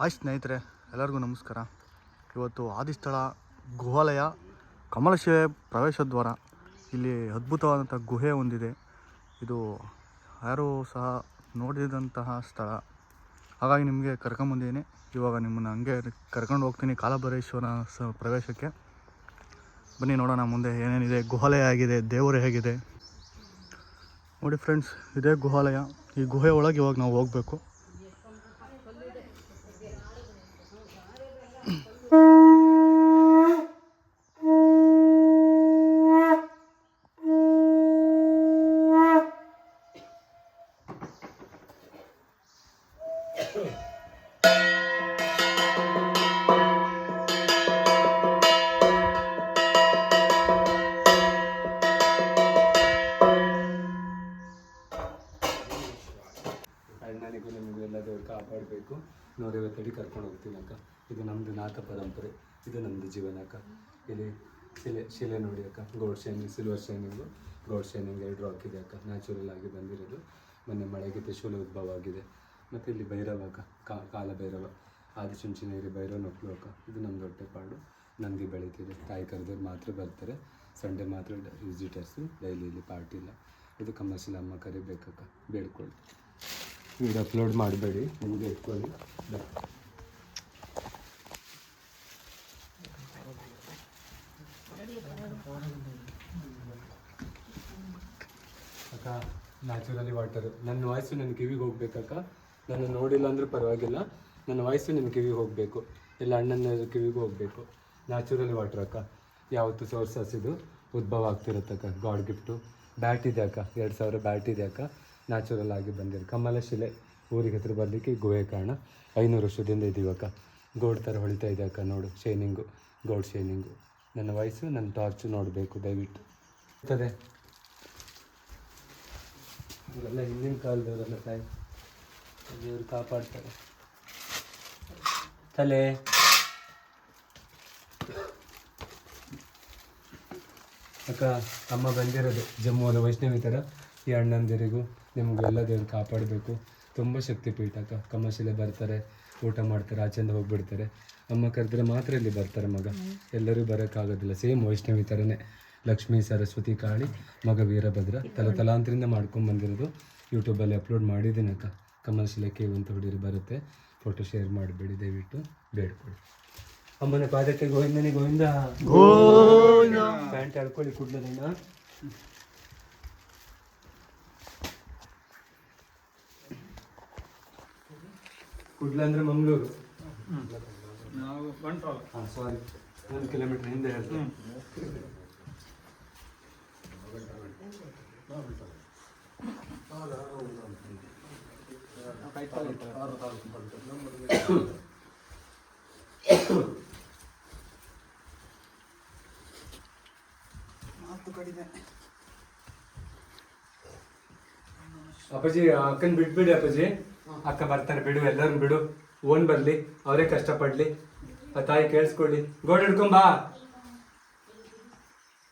Hi ಸ್ನೇಹಿತರೆ, ಎಲ್ಲರಿಗೂ ನಮಸ್ಕಾರ. ಇವತ್ತು ಆದಿಸ್ಥಳ ಗುಹಾಲಯ ಕಮಲಶಿಲೆ ಪ್ರವೇಶ ದ್ವಾರ. ಇಲ್ಲಿ ಅದ್ಭುತವಾದಂಥ ಗುಹೆ ಹೊಂದಿದೆ. ಇದು ಯಾರೂ ಸಹ ನೋಡಿದಂತಹ ಸ್ಥಳ. ಹಾಗಾಗಿ ನಿಮಗೆ ಕರ್ಕೊಂಬಂದಿದ್ದೀನಿ. ಇವಾಗ ನಿಮ್ಮನ್ನು ಹಂಗೆ ಕರ್ಕೊಂಡು ಹೋಗ್ತೀನಿ ಕಾಲಭೈರೇಶ್ವರ ಪ್ರವೇಶಕ್ಕೆ. ಬನ್ನಿ ನೋಡೋಣ ಮುಂದೆ ಏನೇನಿದೆ, ಗುಹಾಲಯ ಆಗಿದೆ, ದೇವರು ಹೇಗಿದೆ ನೋಡಿ ಫ್ರೆಂಡ್ಸ್. ಇದೇ ಗುಹಾಲಯ. ಈ ಗುಹೆ ಒಳಗೆ ಇವಾಗ ನಾವು ಹೋಗಬೇಕು. ಅಣ್ಣನಿಗೂ ನಿಮಗೆಲ್ಲ ದೇವ್ರು ಕಾಪಾಡಬೇಕು. ನೋಡಿವತ್ತಡಿ ಕರ್ಕೊಂಡು ಹೋಗ್ತೀನಿ ಅಕ್ಕ. ಇದು ನಮ್ಮದು ನಾಥ ಪರಂಪರೆ, ಇದು ನಮ್ಮದು ಜೀವನ ಅಕ್ಕ. ಇಲ್ಲಿ ಶಿಲೆ ನೋಡಿ ಅಕ್ಕ. Gold shining, silver shining, gold shining ಎರಡು ಹಾಕಿದೆ ಅಕ್ಕ. ನ್ಯಾಚುರಲ್ ಆಗಿ ಬಂದಿರೋದು. ಮೊನ್ನೆ ಮಳೆಗೆ ತ್ರಿಶೂಲ ಉದ್ಭವ ಆಗಿದೆ. ಮತ್ತು ಇಲ್ಲಿ ಭೈರವ ಅಕ್ಕ, ಕಾಲ ಭೈರವ, ಆದಿಚುಂಚನಗಿರಿ ಭೈರವ ನೊಕ್ಲು ಅಕ್ಕ. ಇದು ನಮ್ಮದು ಹೊಟ್ಟೆಪಾಡು. ನಂದಿ ಬೆಳೀತಿದೆ. ತಾಯಿ ಕರೆದವ್ರು ಮಾತ್ರ ಬರ್ತಾರೆ. ಸಂಡೇ ಮಾತ್ರ ವಿಸಿಟರ್ಸು, ಡೈಲಿ ಇಲ್ಲಿ ಪಾರ್ಟಿ ಇಲ್ಲ. ಇದು ಕಮರ್ಷಿಯಲ್ ಅಮ್ಮ ಕರಿಬೇಕಕ್ಕ, ಬೇಡ್ಕೊಳ್ಳಿ. ವಿಡಿಯೋ ಅಪ್ಲೋಡ್ ಮಾಡಬೇಡಿ, ನಿಮಗೆ ಇಟ್ಕೊಳ್ಳಿ. ಅಕ್ಕ ನ್ಯಾಚುರಲಿ ವಾಟರು. ನನ್ನ ವಾಯ್ಸು ನನ್ನ ಕಿವಿಗೆ ಹೋಗ್ಬೇಕಕ್ಕ. ನನ್ನ ನೋಡಿಲ್ಲ ಅಂದರೂ ಪರವಾಗಿಲ್ಲ, ನನ್ನ ವಾಯ್ಸು ನನ್ನ ಕಿವಿಗೆ ಹೋಗಬೇಕು. ಇಲ್ಲ ಅಣ್ಣನ ಕಿವಿಗೆ ಹೋಗಬೇಕು. ನ್ಯಾಚುರಲಿ ವಾಟರ್ ಅಕ್ಕ. ಯಾವತ್ತು ಸೋರ್ಸಸ್ ಇದು ಉದ್ಭವ ಆಗ್ತಿರುತ್ತಕ್ಕ. God gift. ಬ್ಯಾಟ್ ಇದೆ ಅಕ್ಕ, 2000 ಬ್ಯಾಟ್ ಇದೆ ಅಕ್ಕ. ನ್ಯಾಚುರಲ್ ಆಗಿ ಬಂದಿರೋ ಕಮಲಶಿಲೆ. ಊರಿಗೆ ಹತ್ರ ಬರಲಿಕ್ಕೆ ಗುಹೆ ಕಾರಣ. 500 ವರ್ಷದಿಂದ ಇದ್ದೀವಕ್ಕ. ಗೋಲ್ಡ್ ಥರ ಹೊಳಿತಾ ಇದೆ ಅಕ್ಕ. ನೋಡು ಶೈನಿಂಗು, ಗೋಲ್ಡ್ ಶೈನಿಂಗು. ನನ್ನ ವಯಸ್ಸು, ನನ್ನ ಟಾರ್ಚು ನೋಡಬೇಕು ದಯವಿಟ್ಟು. ಇರ್ತದೆ ಇವರೆಲ್ಲ ಹಿಂದಿನ ಕಾಲದವರೆಲ್ಲ ತಾಯಿ ದೇವರು ಕಾಪಾಡ್ತಾರೆ. ತಲೆ ಅಕ್ಕ ಅಮ್ಮ ಬಂದಿರೋದು ಜಮ್ಮುವಲ್ಲ ವೈಷ್ಣವಿ ಥರ. ಈ ಅಣ್ಣಂದಿರಿಗೂ ನಿಮಗೂ ಎಲ್ಲ ದೇವ್ರು ಕಾಪಾಡಬೇಕು. ತುಂಬ ಶಕ್ತಿಪೀಠ ಅಕ್ಕ. ಕಮಲಶಿಲೆ ಬರ್ತಾರೆ, ಊಟ ಮಾಡ್ತಾರೆ, ಆಚೆಯಿಂದ ಹೋಗ್ಬಿಡ್ತಾರೆ. ಅಮ್ಮ ಕರೆದ್ರೆ ಮಾತ್ರ ಇಲ್ಲಿ ಬರ್ತಾರೆ ಮಗ. ಎಲ್ಲರೂ ಬರೋಕ್ಕಾಗೋದಿಲ್ಲ. ಸೇಮ್ ವೈಷ್ಣವಿ ಥರನೇ. ಲಕ್ಷ್ಮೀ, ಸರಸ್ವತಿ, ಕಾಳಿ, ಮಗ ವೀರಭದ್ರ. ತಲಾಂತರಿಂದ ಮಾಡ್ಕೊಂಡು ಬಂದಿರೋದು. ಯೂಟ್ಯೂಬಲ್ಲಿ ಅಪ್ಲೋಡ್ ಮಾಡಿದ್ದೀನಿ ಅಕ್ಕ. ಕಮಲಶಿಲೆ ಕೇವ್ ಅಂತ ಹೊಡೀರಿ ಬರುತ್ತೆ. ಫೋಟೋ ಶೇರ್ ಮಾಡಬೇಡಿ ದಯವಿಟ್ಟು, ಬೇಡ್ಕೊಳ್ಳಿ. ಅಮ್ಮನ ಪಾದಕ್ಕೆ ಗೋವಿಂದನೇ ಗೋವಿಂದ. ಪ್ಯಾಂಟ್ ಹಾಡ್ಕೊಳ್ಳಿ ಕುಡ್ಲದನ್ನ. ಕುಡ್ಲ ಅಂದರೆ ಮಂಗಳೂರು. ಹಾಂ ಸಾರಿ, 1 ಕಿಲೋಮೀಟ್ರ್ ಹಿಂದೆ ಹೇಳ್ತೀನಿ. ಅಪ್ಪಾಜಿ ಅಕ್ಕನ ಬಿಟ್ಬಿಡಿ ಅಪ್ಪಾಜಿ. ಅಕ್ಕ ಬರ್ತಾರೆ, ಬಿಡು, ಎಲ್ಲರೂ ಬಿಡು. ಓನ್ ಬರಲಿ, ಅವರೇ ಕಷ್ಟಪಡಲಿ. ಆ ತಾಯಿ ಕೇಳಿಸ್ಕೊಳ್ಳಿ. ಗೋಡೆ ಹಿಡ್ಕೊಂಬಾ,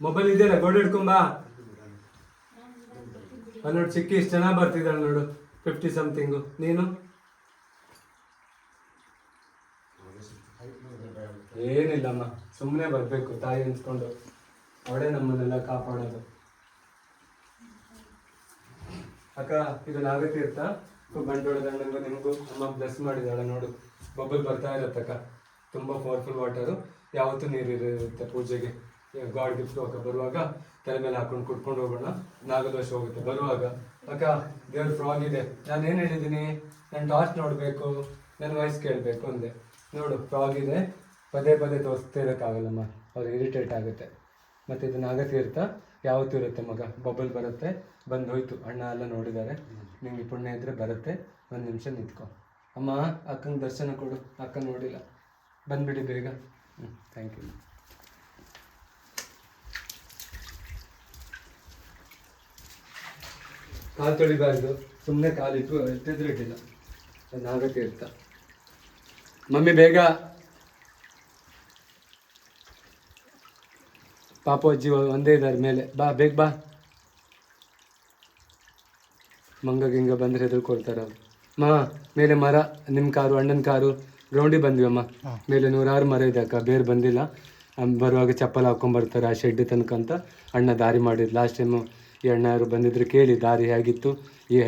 ಮೊಬೈಲ್ ಇದೆಯಲ್ಲ, ಗೋಡೆ ಹಿಡ್ಕೊಂಬಾ. ಅಲ್ಲಿ ನೋಡಿ ಚಿಕ್ಕಿ ಇಷ್ಟು ಚೆನ್ನಾಗಿ ಬರ್ತಿದ್ದಾಳೆ ನೋಡು, 50 ಸಮಥಿಂಗು. ನೀನು ಏನಿಲ್ಲಮ್ಮ, ಸುಮ್ಮನೆ ಬರಬೇಕು ತಾಯಿ ಅನ್ಸ್ಕೊಂಡು. ಅವಳೇ ನಮ್ಮನ್ನೆಲ್ಲ ಕಾಪಾಡೋದು ಅಕ್ಕ. ಇದು ನಾಗತೀರ್ಥ. ಬಂಡೋಳದ ಅಣ್ಣನಿಗೂ ನಿಮಗೂ ಅಮ್ಮ ಬ್ಲೆಸ್ ಮಾಡಿದಾಳೆ ನೋಡು. ಬಬಲ್ ಬರ್ತಾ ಇರತ್ತಕ್ಕ. ತುಂಬ ಪವರ್ಫುಲ್ ವಾಟರು. ಯಾವತ್ತೂ ನೀರಿರುತ್ತೆ ಪೂಜೆಗೆ. ಗಾಡ್ ಗಿಫ್ಟ್ ಅಕ್ಕ. ಬರುವಾಗ ತಲೆ ಮೇಲೆ ಹಾಕೊಂಡು ಕುಟ್ಕೊಂಡು ಹೋಗೋಣ. ನಾಗದೋಷ ಹೋಗುತ್ತೆ ಬರುವಾಗ. ಅಕ್ಕ ದೇವ್ರ ಫ್ರಾಗ್ ಇದೆ. ನಾನು ಏನು ಹೇಳಿದ್ದೀನಿ, ನನ್ನ ಟಾರ್ಚ್ ನೋಡಬೇಕು, ನನ್ನ ವಾಯ್ಸ್ ಕೇಳಬೇಕು ಅಂದೆ. ನೋಡು ಫ್ರಾಗ್ ಇದೆ. ಪದೇ ಪದೇ ತೋರಿಸ್ತಾ ಇರೋಕ್ಕಾಗಲ್ಲಮ್ಮ, ಅವ್ರು ಇರಿಟೇಟ್ ಆಗುತ್ತೆ. ಮತ್ತು ಇದು ನಾಗತೀರ್ಥ ಯಾವತ್ತೂ ಇರುತ್ತೆ ಮಗ. ಬಬಲ್ ಬರುತ್ತೆ. ಬಂದು ಹೋಯ್ತು, ಅಣ್ಣ ಎಲ್ಲ ನೋಡಿದ್ದಾರೆ. ನಿಮಗೆ ಪುಣ್ಯ ಇದ್ದರೆ ಬರುತ್ತೆ. 1 ನಿಮಿಷ ನಿಂತ್ಕೊ ಅಮ್ಮ. ಅಕ್ಕಂಗೆ ದರ್ಶನ ಕೊಡು. ಅಕ್ಕ ನೋಡಿಲ್ಲ, ಬಂದುಬಿಡಿ ಬೇಗ. Thank you. ಕಾಲು ತೊಳಿಬಾರ್ದು, ಸುಮ್ಮನೆ ಕಾಲಿಟ್ಟು ಎತ್ತಿದ್ರೆ ಇಟ್ಟಿಲ್ಲ. ನಾಗತೀರ್ಥ. ಮಮ್ಮಿ ಬೇಗ. ಪಾಪು ಅಜ್ಜಿ ಒಂದೇ ಇದ್ದಾರೆ ಮೇಲೆ. ಬಾ ಬೇಗ ಬಾ. ಮಂಗ ಗಿಂಗ ಬಂದರೆ ಹೆದರ್ಕೊಳ್ತಾರೆ ಅವ್ರು. ಮೇಲೆ ಮರ, ನಿಮ್ಮ ಕಾರು, ಅಣ್ಣನ ಕಾರು, ಗ್ರೌಂಡಿಗೆ ಬಂದ್ವಿ ಅಮ್ಮ. ಹಾ. ಮೇಲೆ 100 ಮರ ಇದೆ ಅಕ್ಕ, ಬೇರೆ ಬಂದಿಲ್ಲ. ಬರುವಾಗ ಚಪ್ಪಲ್ ಹಾಕ್ಕೊಂಬರ್ತಾರೆ ಆ ಶೆಡ್ ತನಕ ಅಂತ ಅಣ್ಣ ದಾರಿ ಮಾಡಿದ್ದು. ಲಾಸ್ಟ್ ಟೈಮು ಈ ಅಣ್ಣ ಯಾರು ಬಂದಿದ್ರೆ ಕೇಳಿ ದಾರಿ ಹೇಗಿತ್ತು,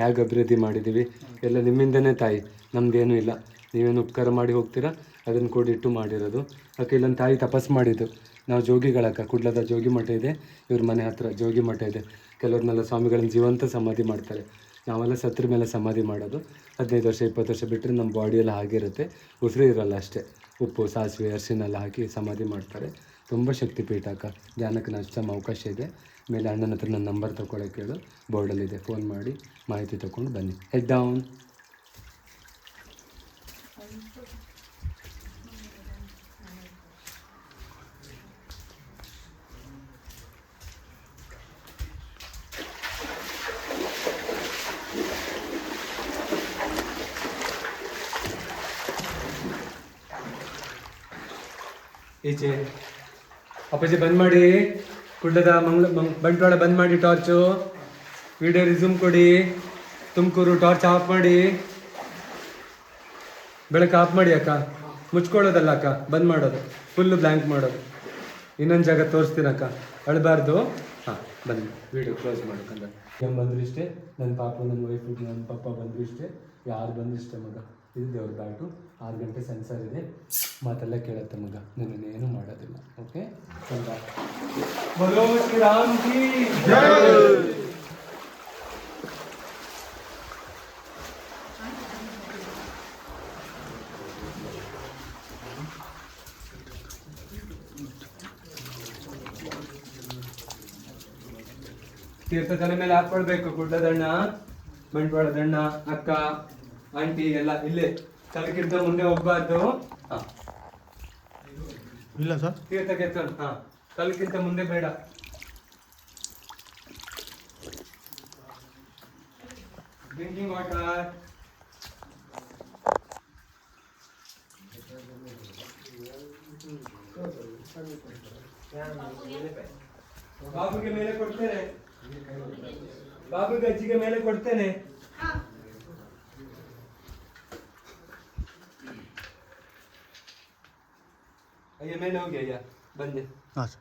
ಹೇಗೆ ಅಭಿವೃದ್ಧಿ ಮಾಡಿದ್ದೀವಿ, ಎಲ್ಲ ನಿಮ್ಮಿಂದನೇ ತಾಯಿ, ನಮ್ದೇನೂ ಇಲ್ಲ. ನೀವೇನು ಉಪಕಾರ ಮಾಡಿ ಹೋಗ್ತೀರಾ, ಅದನ್ನು ಕೂಡಿಟ್ಟು ಮಾಡಿರೋದು. ಅಕ್ಕ ಇಲ್ಲೊಂದು ತಾಯಿ ತಪಸ್ ಮಾಡಿದ್ದು. ನಾವು ಜೋಗಿಗಳಕ್ಕ, ಕುಡ್ಲದ ಜೋಗಿ ಮಠ ಇದೆ, ಇವ್ರ ಮನೆ ಹತ್ರ ಜೋಗಿ ಮಠ ಇದೆ. ಕೆಲವ್ರನ್ನೆಲ್ಲ ಸ್ವಾಮಿಗಳನ್ನ ಜೀವಂತ ಸಮಾಧಿ ಮಾಡ್ತಾರೆ. ನಾವೆಲ್ಲ ಸತ್ರ ಮೇಲೆ ಸಮಾಧಿ ಮಾಡೋದು. 15 ವರ್ಷ 20 ವರ್ಷ ಬಿಟ್ಟರೆ ನಮ್ಮ ಬಾಡಿಯೆಲ್ಲ ಹಾಗಿರುತ್ತೆ, ಉಸಿರು ಇರಲ್ಲ ಅಷ್ಟೇ. ಉಪ್ಪು ಸಾಸಿವೆ ಅರಿಶಿನ ಎಲ್ಲ ಹಾಕಿ ಸಮಾಧಿ ಮಾಡ್ತಾರೆ. ತುಂಬ ಶಕ್ತಿಪೀಠ ಅಕ್ಕ, ಧ್ಯಾನಕ್ಕೆ ಅಷ್ಟಮ ಅವಕಾಶ ಇದೆ. ಮೇಲೆ ಅಣ್ಣನ ಹತ್ರ ನನ್ನ ನಂಬರ್ ತೊಗೊಳಕ್ಕೆ ಹೇಳು, ಬೋರ್ಡಲ್ಲಿದೆ, ಫೋನ್ ಮಾಡಿ ಮಾಹಿತಿ ತೊಗೊಂಡು ಬನ್ನಿ. Head down. ಈಚೆ ಅಪ್ಪಾಜಿ ಬಂದ್ ಮಾಡಿ, ಕುಡ್ಲದ ಬಂಟ್ವಾಳ ಬಂದ್ ಮಾಡಿ, ಟಾರ್ಚು ವಿಡಿಯೋ ರಿಸ್ಯೂಮ್ ಕೊಡಿ. ತುಮಕೂರು ಟಾರ್ಚ್ ಆಫ್ ಮಾಡಿ, ಬೆಳಕು ಆಫ್ ಮಾಡಿ ಅಕ್ಕ. ಮುಚ್ಕೊಳ್ಳೋದಲ್ಲ ಅಕ್ಕ, ಬಂದ್ ಮಾಡೋದು, ಫುಲ್ಲು ಬ್ಲ್ಯಾಂಕ್ ಮಾಡೋದು. ಇನ್ನೊಂದು ಜಾಗ ತೋರಿಸ್ತೀನಿ ಅಕ್ಕ, ಅಳಬಾರ್ದು. ಹಾಂ ಬನ್ನಿ, ವಿಡಿಯೋ ಕ್ಲೋಸ್ ಮಾಡ್ಕೊಂಡ. ಏನು ಬಂದ್ರು ಇಷ್ಟೇ, ನನ್ನ ಪಾಪು ನನ್ನ ವೈಫು ನನ್ನ ಪಪ್ಪ ಬಂದರು ಇಷ್ಟೇ, ಯಾರು ಬಂದ್ರು ಇಷ್ಟೇ ಮಗ. ಇದು ದೇವ್ರ ಬ್ಯಾಟು, 6 ಗಂಟೆ ಸೆನ್ಸರ್ ಇದೆ, ಮಾತೆಲ್ಲ ಕೇಳುತ್ತೆ ಮಗ, ನಿನ್ನೇನು ಮಾಡೋದಿಲ್ಲ. ಓಕೆ, ಬಲೋ ಶ್ರೀರಾಮ್ ಕಿ ಜೈ. ತೀರ್ಥ ತಲೆ ಮೇಲೆ ಹಾಕೊಳ್ಬೇಕು. ಗುಡ್ಡದಣ್ಣ, ಬಂಟ್ವಾಳದಣ್ಣ, ಅಕ್ಕ, ಆಂಟಿ ಎಲ್ಲ ಇಲ್ಲೇ. ತಲೆಗಿಂತ ಮುಂದೆ ಹೋಗ್ಬಾರ್ದು. ಹಾ, ಇಲ್ಲ ಸರ್. ತೀರ್ಥ ಕೆತ್ತಲು. ಹಾ, ತಲೆಗಿಂತ ಮುಂದೆ ಬೇಡ. Drinking water. ಬಾಬುಗೆ ಮೇಲೆ ಕೊಡ್ತೇನೆ, ಬಾಬುಗೆ ಅಜ್ಜಿಗೆ ಮೇಲೆ ಕೊಡ್ತೇನೆ. ಅಯ್ಯ ಮೇಲೆ ಹೋಗಿ ಅಯ್ಯ, ಬಂದೆ. ಹಾಂ ಸರ್.